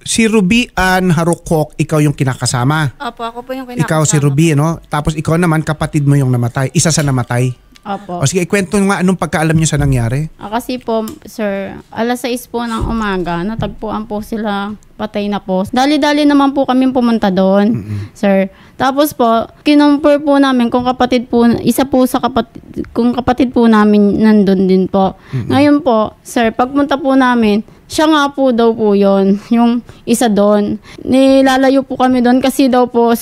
Si Ruby Ann Harukok, ikaw yung kinakasama. Opo, ako po yung kinakasama. Ikaw si Ruby, no? Tapos ikaw naman, kapatid mo yung namatay. Isa sa namatay. Opo. O sige, ikwento nga anong pagkaalam niyo sa nangyari. Kasi po, sir, alas 6 po ng umaga, natagpuan po sila patay na po. Dali-dali naman po kami pumunta doon, sir. Tapos po, kinumpir po namin kung kapatid po, isa po sa kung kapatid po namin nandun din po. Ngayon po, sir, pagpunta po namin, siya nga po daw po yon, yung isa doon. Nilalayo po kami doon kasi daw po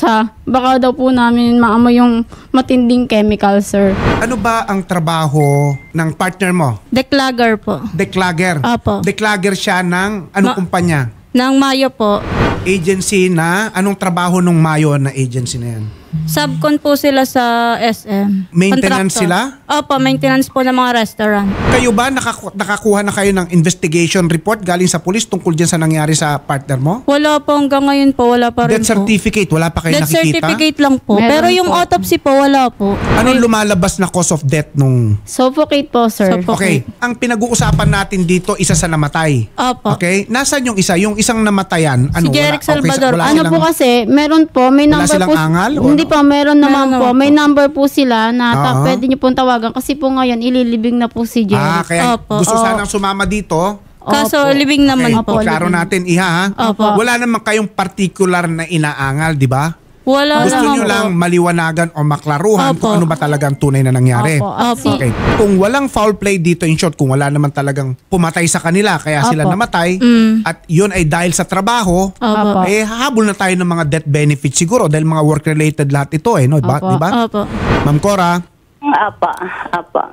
baka daw po namin maamoy yung matinding chemical, sir. Ano ba ang trabaho ng partner mo? Declagger po. Declagger. Opo. Declagger siya ng anong kumpanya? Ng Mayo po. Agency na, anong trabaho ng Mayo na agency na yan? Subcon po sila sa SM. Maintenance Contractor. sila? Opo, maintenance po ng mga restaurant. Kayo ba, nakakuha na kayo ng investigation report galing sa police tungkol dyan sa nangyari sa partner mo? Wala po hanggang ngayon po, wala pa rin Death po. certificate, wala pa kayo Death nakikita? certificate lang po. Meron Pero yung po. autopsy po, wala po. Anong lumalabas na cause of death nung... Suffocate po, sir. Okay, ang pinag-uusapan natin dito, isa sa namatay. Opo. Okay? Nasaan yung isa? Yung isang namatayan? Ano, Si Jeric Salvador. wala Ano silang- po kasi, meron po, may Wala number silang po. angal o Hindi ano? po, meron naman Meron po. naman May po. number po sila na Oo. pwede niyo pong tawagan kasi po ngayon ililibing na po si Jerry. kaya Opo. gusto sanang sumama dito. Kaso Opo. living naman Okay, po. klaro natin, iha ha? Opo. Wala naman kayong particular na inaangal, di ba? Wala Gusto naman nyo po. lang maliwanagan o maklaruhan Opo. kung ano ba talagang tunay na nangyari. Opo. Opo. Okay. Kung walang foul play dito, in short, kung wala naman talagang pumatay sa kanila, kaya sila Opo. namatay, at yun ay dahil sa trabaho, Opo. hahabol na tayo ng mga death benefits siguro dahil mga work-related lahat ito no? Diba? Opo. Diba? Opo. Ma'am Cora, Apa.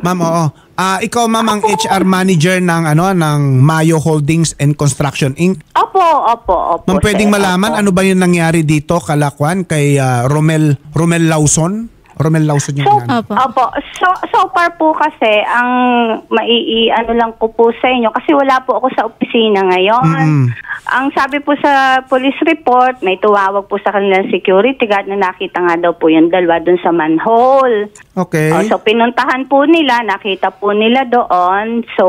ma'am, oo. Ikaw, ma'am, ang HR manager ng Mayo Holdings and Construction Inc. Opo. Ma'am, pwedeng sir. malaman Opo. ano ba yung nangyari dito, Kalakwan, kay Romel Lawson? Romel Lawson yung nangyari. Opo. So far po kasi ang ano lang ko po sa inyo kasi wala po ako sa opisina ngayon. Ang sabi po sa police report, may tuwawag po sa kanilang security guard na nakita nga daw po yung dalawa dun sa manhole. Okay. So pinuntahan po nila, nakita po nila doon. So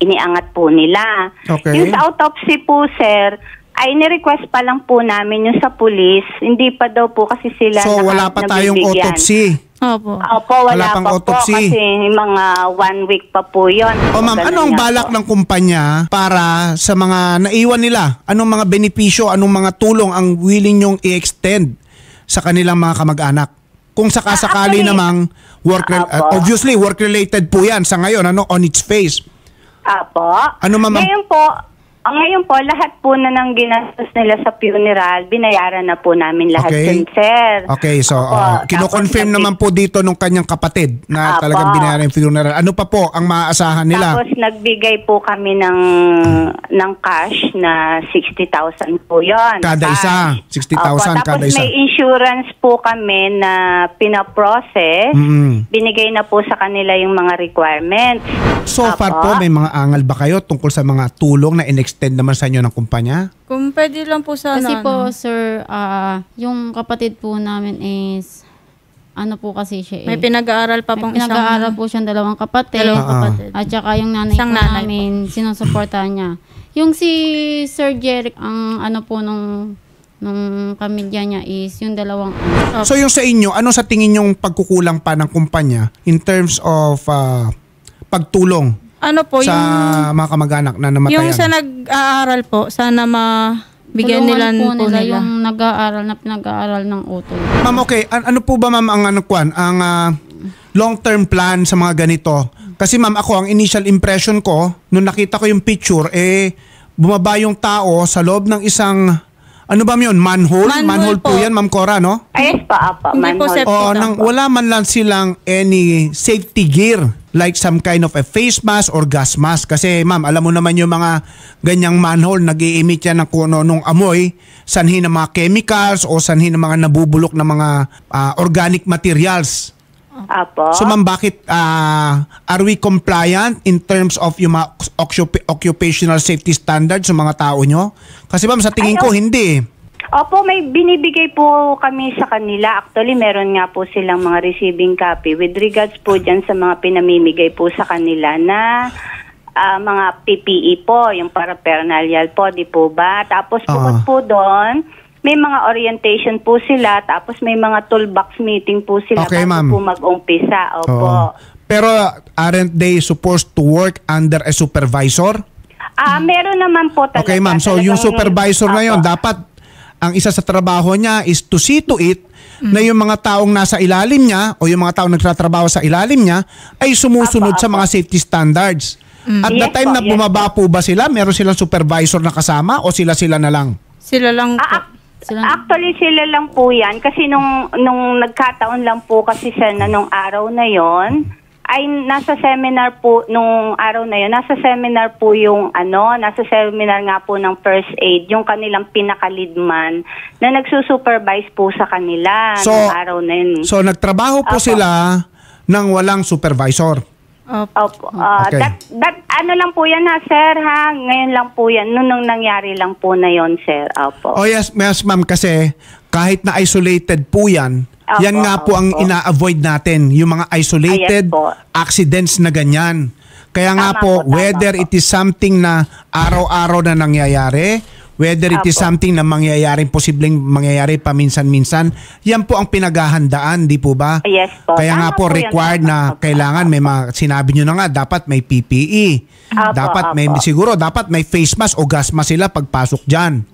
iniangat po nila. Okay. Yung sa autopsy po, sir, ay ni-request pa lang po namin yung sa police. Hindi pa daw po kasi sila So, wala pa tayong nabibigyan. autopsy. Opo. Opo, Wala wala pang pa autopsy. po kasi mga 1 week pa po yun. O ma'am, Ganun ano ang nga balak po. ng kumpanya para sa mga naiwan nila? Anong mga benepisyo, anong mga tulong ang willing nyong i-extend sa kanilang mga kamag-anak? Kung sakasakali actually, namang Opo. obviously work-related po yan sa ngayon, on its face. Apo. Ano, ma'am? Ngayon po, lahat po na ng ginastos nila sa funeral, binayaran na po namin lahat Okay. yun, sir. Okay, so Opo. kino-confirm Tapos naman po dito nung kanyang kapatid na Apo. talagang binayaran yung funeral. Ano pa po ang maaasahan nila? Tapos nagbigay po kami ng cash na 60,000 po yun. Kada isa, 60,000 Opo, kada tapos isa. may insurance po kami na pinaprocess. Binigay na po sa kanila yung mga requirements. So far Opo. po, may mga angal ba kayo tungkol sa mga tulong na in-extend naman sa inyo ng kumpanya? Kung pwede lang po sana. Kasi po, sir, yung kapatid po namin is, ano po kasi siya May pinag-aaral pa pong May pinag-aaral po siyang dalawang kapatid. Dalawang kapatid. At saka yung nanay Isang po nanay namin, sinusuportahan niya. Yung si Sir Jeric, ang ano po nung pamilya niya is yung dalawang So yung sa inyo, ano sa tingin yung pagkukulang pa ng kumpanya in terms of pagtulong Ano po, sa mga kamag-anak na namatayan? yung sa nag-aaral po, sana mabigyan nila tulungan po nila. yung nag-aaral na pinag-aaral ng utol. Ma'am, okay. Ano po ba, ma'am, ang long-term plan sa mga ganito? Kasi ma'am, ako, ang initial impression ko, nung nakita ko yung picture, bumaba yung tao sa loob ng isang, ano ba yun? Manhole? Manhole Po po. yan, ma'am Cora, no? Ayos pa, apa. Hindi po, manhole. sir. O, Safety wala man lang silang any safety gear like some kind of a face mask or gas mask. Kasi ma'am, alam mo naman yung mga ganyang manhole, nag-i-emit yan ng kung nung amoy, sanhi ng mga chemicals o sanhi ng mga nabubulok na mga organic materials. Apo. So ma'am, bakit are we compliant in terms of yung mga occupational safety standards sa mga tao nyo? Kasi ma'am, sa tingin ko, hindi. Opo, may binibigay po kami sa kanila. Actually, meron nga po silang mga receiving copy with regards po dyan sa mga pinamimigay po sa kanila na mga PPE po, yung paraphernalia po, di po ba? Tapos bukod po doon, may mga orientation po sila, tapos may mga toolbox meeting po sila Okay, bago ma'am. po mag-umpisa. Opo. Oo. Pero aren't they supposed to work under a supervisor? Meron naman po talaga. Okay, ma'am. So, yung Talagang- supervisor na yon, Opo. dapat ang isa sa trabaho niya is to see to it na yung mga taong nasa ilalim niya o yung mga taong nagtatrabaho sa ilalim niya ay sumusunod sa mga safety standards. At the Yes time po, na yes bumaba po ba sila, meron silang supervisor na kasama o sila-sila na lang? Sila lang po. Actually, sila lang po yan. Kasi nung nagkataon lang po kasi siya na nung araw na yon ay nasa seminar po, nung araw na yon nasa seminar po yung nasa seminar nga po ng first aid, yung kanilang pinaka-lead man na nagsusupervise po sa kanila nung araw na yun. So, nagtrabaho po Opo. sila nang walang supervisor. Opo. Okay. That lang po yan ha, sir, ha? Ngayon lang po yan. Nung nangyari lang po na yon, sir. Opo. Oh yes, ma'am, kasi kahit na isolated po yan, Opo, yan nga po ang opo. ina-avoid natin, yung mga isolated Yes po. accidents na ganyan. Kaya nga Tama po, po, tama whether po. it is something na araw-araw na nangyayari, whether it is Opo. something na posibleng mangyayari paminsan-minsan, yan po ang pinaghahandaan, di po ba? Yes po. Kaya nga Tama po, po yan, required tama na po. kailangan may sinabi nyo na nga, dapat may PPE. Opo, Dapat may, opo. siguro dapat may face mask o gas mask sila pagpasok dyan.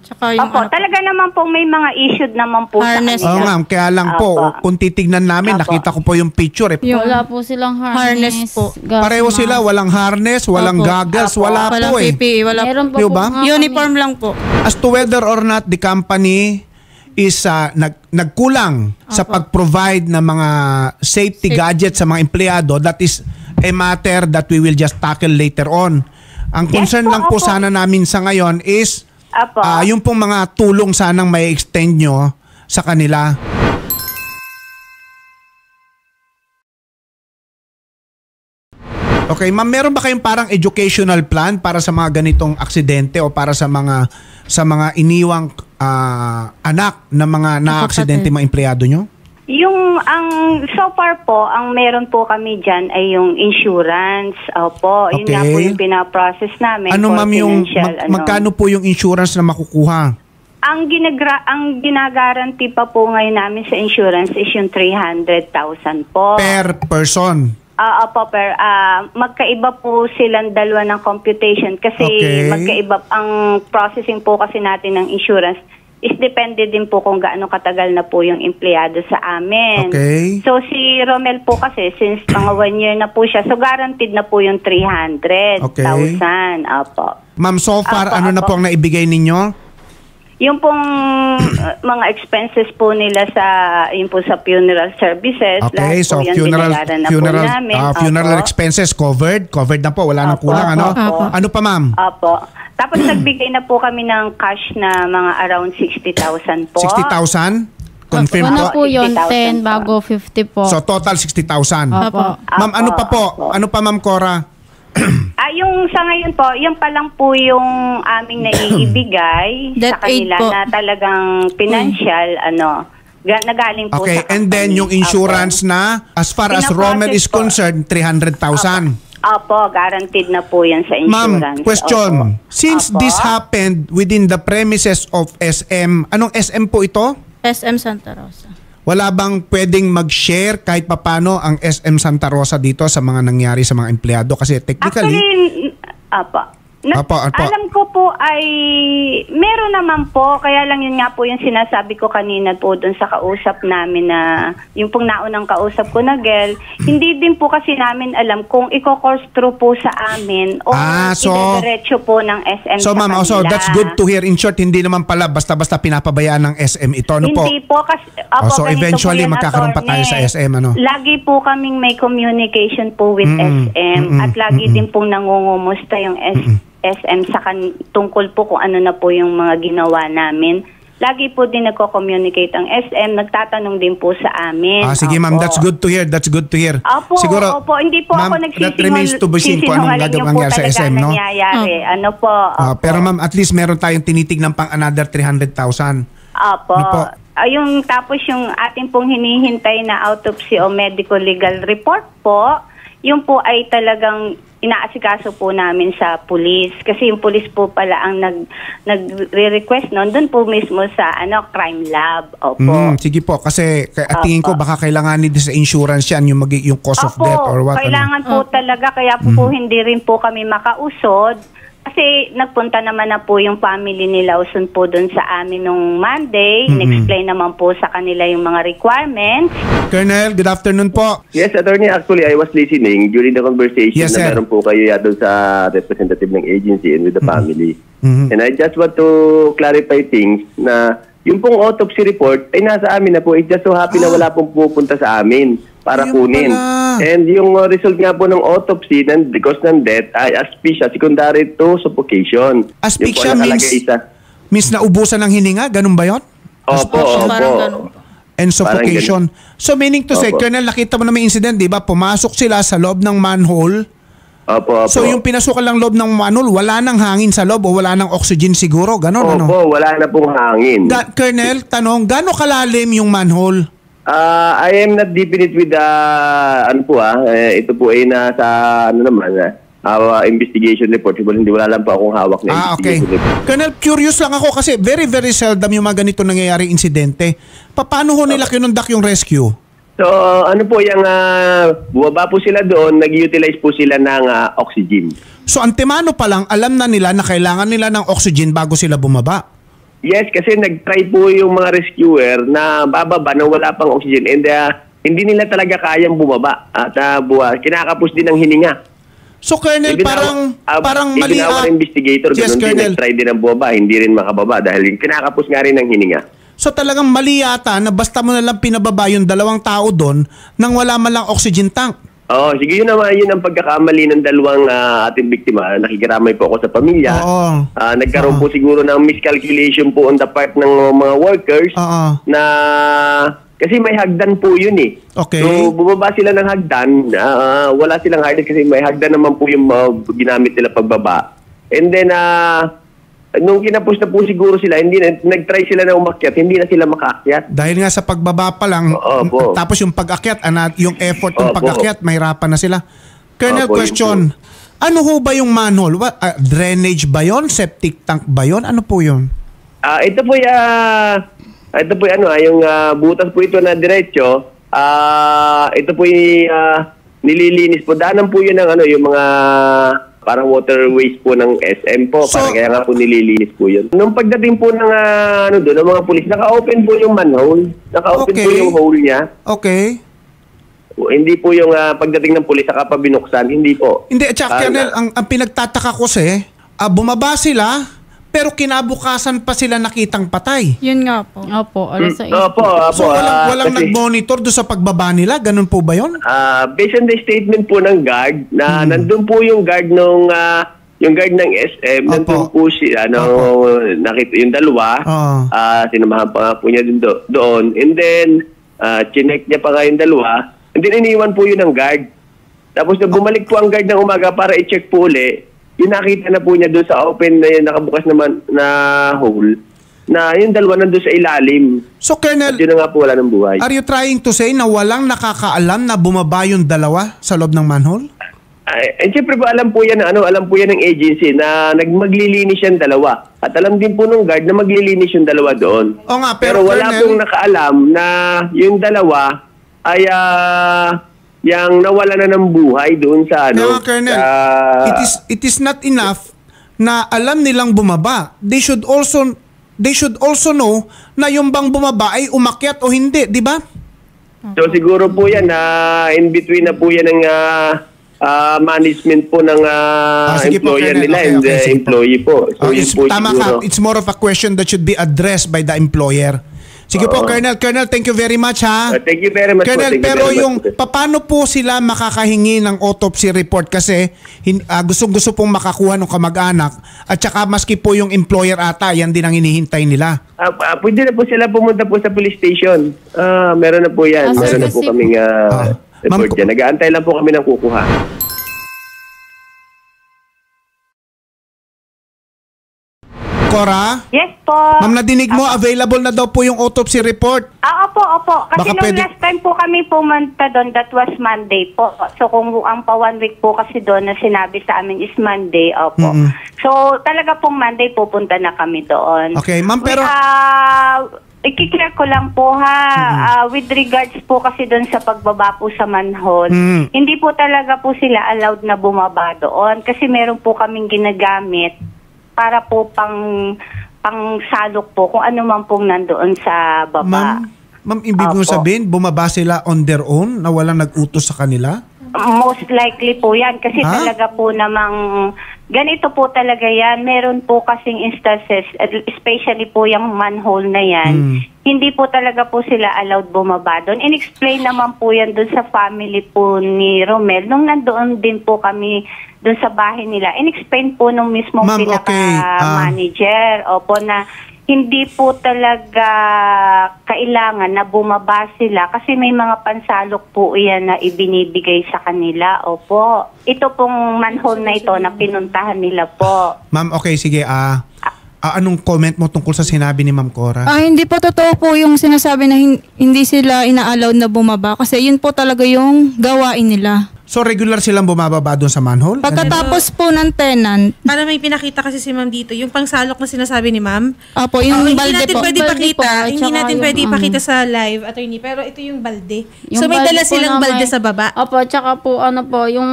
Tsaka yung Opo, talaga naman po may mga issued naman po Harness. sa Oo kanila. nga, kaya lang po, Opo. kung titignan namin, Opo. nakita ko po yung picture. Wala po silang harness. Harness po. gas Pareho mask. sila, walang harness, walang Opo. goggles, Opo. wala walang po eh. PPE, wala Meron pa Yung po ba? nga uniform lang po. As to whether or not the company is nagkulang sa pag-provide ng mga safety gadgets sa mga empleyado, that is a matter that we will just tackle later on. Ang Yes concern po, lang po opo. sana namin sa ngayon is Opo. yung pong mga tulong sanang may extend nyo sa kanila. Okay, ma'am, meron ba kayong parang educational plan para sa mga ganitong aksidente o para sa mga iniwang anak na mga na-aksidente mga empleyado nyo? So far po, ang meron po kami dyan ay yung insurance. Opo, yun nga Okay. po yung pinaprocess namin. Ano for ma'am yung financial, magkano po yung insurance na makukuha? Ang ginagaranti pa po ngayon namin sa insurance is yung 300,000 po. Per person. Opo, magkaiba po silang dalawa ng computation kasi Okay. magkaiba ang processing po kasi natin ng insurance is depende din po kung gaano katagal na po yung empleyado sa amin. Okay. So si Romel po kasi since mga 1 year na po siya, so guaranteed na po yung 300,000. Opo. Ma'am, so far Apo, ano na apo. po ang naibigay ninyo? Yung pong mga expenses po nila yung po sa funeral services. Okay, lahat so po yan funeral binayaran na po namin. funeral Opo. expenses covered na po, wala nang Opo, kulang ano? opo. Ano pa ma'am? Opo. Tapos nagbigay na po kami ng cash na mga around 60,000 po. 60,000? Confirm Una po. po yun, 10 60,000 bago 50 po. So total 60,000. Opo. Ma'am, ano pa po? Opo. Ano pa ma'am Cora? Yung sa ngayon po, yung pa lang po yung aming naiibigay That sa kanila aid po. na talagang financial, nagaling po Okay, sa and then company. yung insurance na as far as Pinaprocess Rommel is po. concerned, 300,000. Opo, guaranteed na po yan sa Ma'am, insurance. question. Opo. Since Opo. this happened within the premises of SM, anong SM po ito? SM Santa Rosa. Wala bang pwedeng mag-share kahit papano ang SM Santa Rosa dito sa mga nangyari sa mga empleyado? Kasi technically, Actually, apo. Apo. Alam ko po ay meron naman po, kaya lang yun nga po yung sinasabi ko kanina po dun sa kausap namin na yung pong naunang kausap ko na girl, hindi din po kasi namin alam kung i-course through po sa amin o idediretso po ng SM so sa ma'am, kanila. so that's good to hear. In short, hindi naman pala basta-basta pinapabayaan ng SM ito. Ano po? Hindi po kasi So ganito eventually po yan, magkakaroon pa tayo sa attorney. SM, ano? Lagi po kaming may communication po with SM at lagi din pong nangungumusta yung SM sa tungkol po kung ano na po yung mga ginawa namin. Lagi po din nagko-communicate ang SM, nagtatanong din po sa amin. Sige ma'am, that's good to hear. That's good to hear. Opo, opo, hindi po ma'am, ako that remains to be seen kung anong mangyari sa SM, no? Nangyayari. Ano po? Opo. Pero ma'am, at least meron tayong tinitignan pang another 300,000. Opo. Ano po? Tapos yung ating pong hinihintay na autopsy o medical legal report po, yun po ay talagang inaasikaso po namin sa pulis. Kasi yung pulis po pala ang nagre-request noon, doon po mismo sa crime lab. Opo. Sige po, kasi tingin ko baka kailanganin din sa insurance yan, yung cause of death or what. Kailangan po talaga, kaya po hindi rin po kami makausod. Kasi nagpunta naman na po yung family ni Lawson po doon sa amin nung Monday. In-explain naman po sa kanila yung mga requirements. Colonel, good afternoon po. Yes, Attorney. Actually, I was listening during the conversation Yes, na sir. meron po kayo doon sa representative ng agency and with the family. And I just want to clarify things na yung pong autopsy report ay nasa amin na po. It's just so happy na wala pong pupunta sa amin para Ayun kunin. pala. And yung result nga po ng autopsy because ng death ay asphyxia secondary to suffocation. Asphyxia Yun po nakalagay means naubusan ng hininga? Ganun ba yun? Opo, Parang opo. ganun. And suffocation. So meaning to say, Opo. Colonel, nakita mo na may incident, di ba? Pumasok sila sa loob ng manhole. Opo, opo. So yung pinasukan lang loob ng manhole, wala nang hangin sa loob o wala nang oxygen siguro? Ganon, ano? Opo, wala na pong hangin. Colonel, tanong, gaano kalalim yung manhole? I am not definite with ito po ay nasa investigation report. Hindi wala lang po akong hawak na Okay. investigation report. Colonel, curious lang ako kasi very, very seldom yung mga ganito nangyayari insidente. Paano ho nila kinundak yung rescue? So, yung bumaba po sila doon, nag-utilize po sila ng oxygen. So antemano pa lang, alam na nila na kailangan nila ng oxygen bago sila bumaba. Yes, kasi nag-try po yung mga rescuer na bababa na wala pang oxygen and hindi nila talaga kayang bumaba at kinakapos din ng hininga. So Colonel, parang mali Ginawa ng investigator, Yes, ganun din, Colonel. nag-try din ng bumaba, hindi rin makababa dahil kinakapos nga rin ng hininga. So talagang mali yata na basta mo na lang pinababa yung 2 tao doon nang wala man lang oxygen tank. Sige, yun ang pagkakamali ng 2 ating biktima. Nakikiramay po ako sa pamilya. Oo. Nagkaroon po siguro ng miscalculation po on the part ng mga workers na kasi may hagdan po yun eh. Okay. So bumaba sila ng hagdan, wala silang hagdan kasi may hagdan naman po yung ginamit nila pagbaba. And then nung kinapos na po siguro sila, nag-try sila na umakyat, hindi na sila makaakyat. Dahil nga sa pagbaba pa lang, Opo. tapos yung pag-akyat, yung effort ng Opo. pag-akyat, mahirapan na sila. Colonel, Opo, question, ano ho ba yung manhole? Drainage ba yon? Septic tank ba yon? Ano po yun? Ito po yung butas po ito na diretso. Ito po yung nililinis po. Daanan po yun ng yung mga parang waterways po ng SM po. So, kaya nga po nililinis po yun. Nung pagdating po ng ng mga pulis, naka-open po yung manhole. Naka-open Okay. po yung hole niya. Okay. Hindi po yung pagdating ng pulis, saka pa binuksan. Hindi po. Hindi, at saka, Colonel, ang pinagtataka ko bumaba sila, pero kinabukasan pa sila nakitang patay. Yun nga po. Opo, alas 6. Opo. So walang kasi- nag-monitor doon sa pagbaba nila? Ganun po ba yun? Based on the statement po ng guard na nandun po yung guard nung yung guard ng SM, Opo. nandun po siya nakita yung 2. Oo. Sinamahan pa nga po niya doon. And then chinek niya pa nga yung 2. And then iniwan po yun ng guard. Tapos na bumalik po ang guard ng umaga para i-check po uli. Yung nakita na po niya doon sa open na yun, nakabukas naman na hole, na yung 2 nandun sa ilalim. So, Colonel, At yun na nga po wala ng buhay. are you trying to say na walang nakakaalam na bumaba yung 2 sa loob ng manhole? And syempre po alam po yan ng agency na maglilinis yung 2. At alam din po nung guard na maglilinis yung 2 doon. O nga, Pero wala Colonel, pong nakaalam na yung 2 ay yang nawala na ng buhay doon sa Kaya nga, Colonel, it is not enough na alam nilang bumaba. They should also know na yung bang bumaba ay umakyat o hindi, di ba? So siguro po yan na in between na po yan ng management po ng Sige po, employer Colonel. nila Okay, and okay, sige po. employee po. So yun po Tama siguro. ka, it's more of a question that should be addressed by the employer. Sige po, Colonel, thank you very much ha. Thank you very much. Colonel, Thank you pero very yung much. paano po sila makakahingi ng autopsy report kasi gusto pong makakuha ng kamag-anak at saka maski po yung employer ata, yan din ang hinihintay nila. Pwede na po sila pumunta po sa police station. Meron na po yan. Sir, Meron na po kasi- kaming report Ma'am- dyan. Nag-aantay lang po kami ng kukuha. Cora? Yes po. Ma'am, nadinig mo, available na daw po yung autopsy report. Opo. Kasi Baka nung pwede- last time po kami pumunta doon, that was Monday po. So kung ang pa 1 week po kasi doon na sinabi sa amin is Monday, opo. So talaga pong Monday pupunta na kami doon. Okay, ma'am, pero... ikiklear ko lang po ha, with regards po kasi doon sa pagbaba po sa manhole, hindi po talaga po sila allowed na bumaba doon kasi meron po kaming ginagamit para po pang salok po kung ano man pong nandoon sa baba. Ma'am, ibig mo Opo. sabihin, bumaba sila on their own na walang nag-utos sa kanila? Most likely po yan kasi talaga po namang ganito po talaga yan. Meron po kasing instances, especially po yung manhole na yan, hindi po talaga po sila allowed bumaba doon. In-explain naman po yan doon sa family po ni Romel. Nung nandoon din po kami doon sa bahay nila, in-explain po nung mismo Ma'am, pinaka-manager. Opo, na hindi po talaga kailangan na bumaba sila kasi may mga pansalok po iyan na ibinibigay sa kanila. Opo. Ito pong manhole na ito na pinuntahan nila po. Ma'am, okay, sige. Anong comment mo tungkol sa sinabi ni Ma'am Cora? Hindi po totoo po yung sinasabi na hindi sila ina-allowed na bumaba kasi yun po talaga yung gawain nila. So, regular silang bumababa doon sa manhole? Pagkatapos po ng tenant, Para may pinakita kasi si ma'am dito, yung pangsalok na sinasabi ni ma'am. opo, yung Hindi balde natin po. pwede Balde pakita. po, Hindi tsaka natin yung pwede ipakita sa live, attorney. Pero ito yung balde. So may balde dala po silang na balde may- sa baba. Opo, tsaka po yung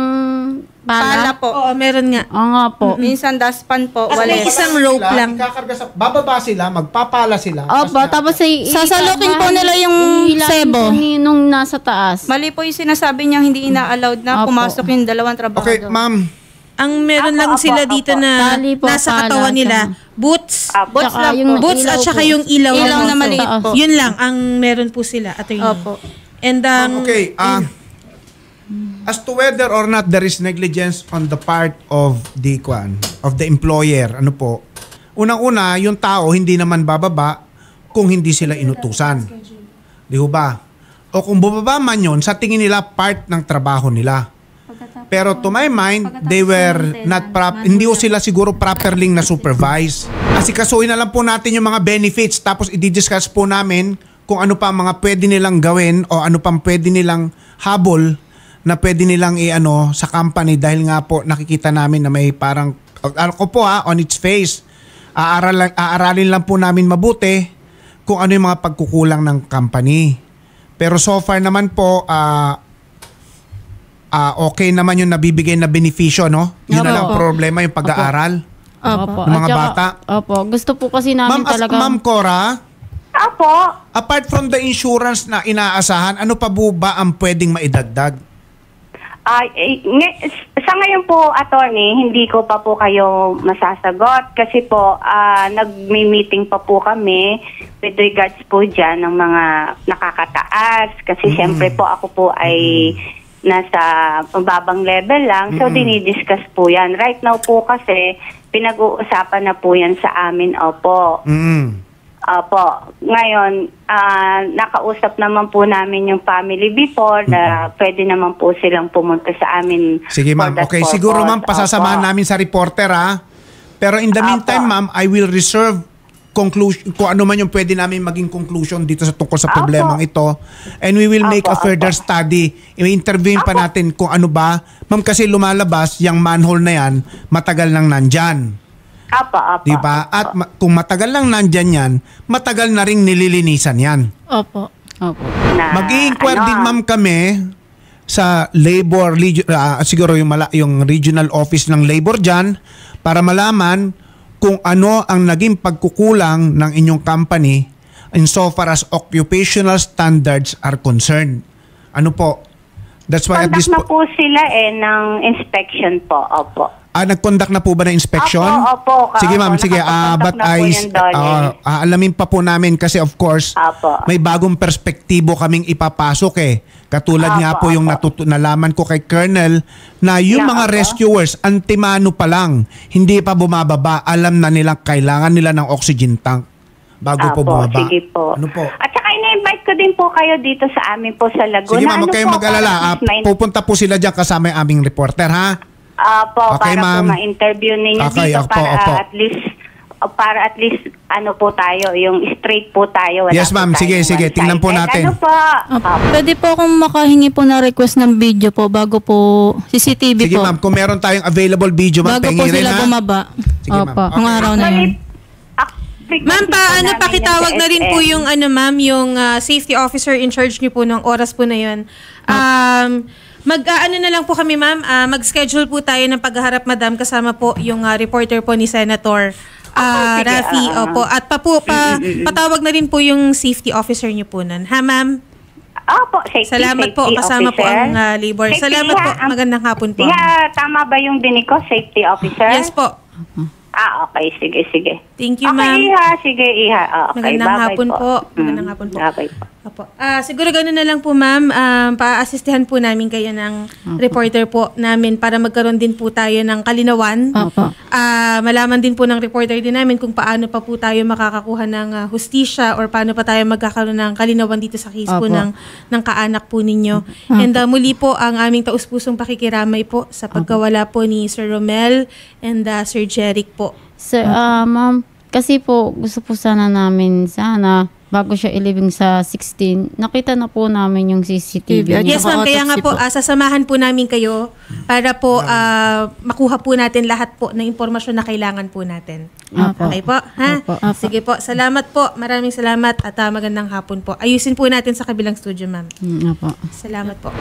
Pala po. Oo, meron nga. Oo nga po. Minsan daspan po, At may walis. isang rope lang. Bababa sila, magpapala sila. Opo, tapos Sasalukin po nila yung sebo. Nung nasa taas. Mali po yung sinasabi niya hindi ina-allowed na Opo. pumasok yung dalawang trabahador. Okay, ma'am. Ang meron lang sila dito na Tali po, nasa pala, katawan nila, tsaka- boots. Boots Tsaka lang yung po. Boots ilaw at saka po. yung ilaw. Ilaw lang na po. maliit po. Yun lang ang meron po sila, attorney. Opo. And Okay, as to whether or not there is negligence on the part of the employer, ano po? Unang-una, yung tao hindi naman bababa kung hindi sila inutusan. Di ho ba? O kung bumaba man yun, sa tingin nila part ng trabaho nila. Pero to my mind, they were not hindi ho sila siguro properly na supervise. Asikasuhin na lang po natin yung mga benefits tapos i-discuss po namin kung ano pa ang mga pwede nilang gawin o ano pang pwede nilang habol na pwede nilang sa company dahil nga po nakikita namin na may parang ko po on its face aaralin lang po namin mabuti kung ano yung mga pagkukulang ng company. Pero so far naman po okay naman yung nabibigay na benepisyo, no? Yun na lang Opo. problema, yung pag-aaral Opo. ng mga At saka- bata. Opo. Gusto po kasi namin talaga. Ma'am Cora, Apo, apart from the insurance na inaasahan, ano pa po ba ang pwedeng maidagdag? sa ngayon po, attorney, hindi ko pa po kayo masasagot kasi po nag-meeting pa po kami with regards po dyan ng mga nakakataas kasi siyempre po ako po ay nasa mababang level lang, so dinidiscuss po yan. Right now po kasi pinag-uusapan na po yan sa amin, opo. Opo. Ngayon, nakausap naman po namin yung family before na pwede naman po silang pumunta sa amin. Sige ma'am, for that okay. purpose. Siguro ma'am, pasasamahan Opo. namin sa reporter Pero in the meantime ma'am, I will reserve conclusion, kung ano man yung pwede namin maging conclusion dito sa tungkol sa problemang ito. And we will make a further study. I-interviewin pa natin kung ano ba. Ma'am, kasi lumalabas, yung manhole na yan, matagal nang nandyan. Apa. Diba? At kung matagal lang nandyan yan, matagal na rin nililinisan yan. Opo. Opo. Mag-i-inquire din ma'am kami sa labor, siguro yung regional office ng labor dyan para malaman kung ano ang naging pagkukulang ng inyong company insofar as occupational standards are concerned. Ano po? That's why at Conduct this na po sila ng inspection po. Opo. nag-conduct na po ba ng inspection? Opo. Sige ma'am, sige. Nakakonduct But na po yan doon, alamin pa po namin kasi of course, Opo. may bagong perspektibo kaming ipapasok Katulad nga po yung nalaman ko kay Colonel na yung mga rescuers, antimano pa lang, hindi pa bumababa, alam na nilang kailangan nila ng oxygen tank bago po bumaba. Sige po. Ano po? At saka ina-invite ko din po kayo dito sa amin po sa Laguna. Sige ma'am, huwag Ano kayong po, mag-alala. para Pupunta po sila dyan kasama yung aming reporter, ha? Okay, Okay, para ma'am. po ma-interview ninyo Okay, dito opo, para opo. at least para at least ano po tayo, yung straight po tayo. Wala Yes, po ma'am. tayong Sige, tingnan po one-sided. natin. Ano po? Pwede po akong makahingi po na request ng video po bago po CCTV Sige po. ma'am, kung meron tayong available video, ma'am, Bago po pengi rin sila ha. bumaba. Sige ma'am. Opo. Nung araw na yun. Ma'am, pakitawag na rin po yung ma'am, yung safety officer in charge niyo po nung oras po na yun. Mag-ano na lang po kami, ma'am. Mag-schedule po tayo ng pagharap, madam, kasama po yung reporter po ni Senator sige, Raffy. Opo. At patawag na rin po yung safety officer niyo po nun. Ha, ma'am? Opo, safety, Salamat po. safety Kasama po officer. ang labor. Safety, Salamat po. ha? Magandang hapon po. Tama ba yung dinig ko, safety officer? Yes po. Okay. Sige. Thank you, Okay, ma'am. Iha. Sige, Iha. Okay, Magandang bye-bye hapon po. Magandang hapon po. Okay po. Opo. Siguro gano'n na lang po, ma'am. Pa-assistihan po namin kayo ng reporter po namin para magkaroon din po tayo ng kalinawan. Opo. Malaman din po ng reporter din namin kung paano pa po tayo makakakuha ng hustisya or paano pa tayo magkakaroon ng kalinawan dito sa case po Opo. ng kaanak po ninyo. And muli po ang aming taus-pusong pakikiramay po sa pagkawala po ni Sir Romel and Sir Jeric po. Sir, ma'am, kasi po gusto po sana namin bago siya ilibing sa 16, nakita na po namin yung CCTV niya. Yes, ma'am. Kaya nga po, sasamahan po namin kayo para po makuha po natin lahat po ng impormasyon na kailangan po natin. Opo. Okay po? Ha? Opo. Sige po. Salamat po. Maraming salamat at magandang hapon po. Ayusin po natin sa kabilang studio, ma'am. Opo. Salamat po.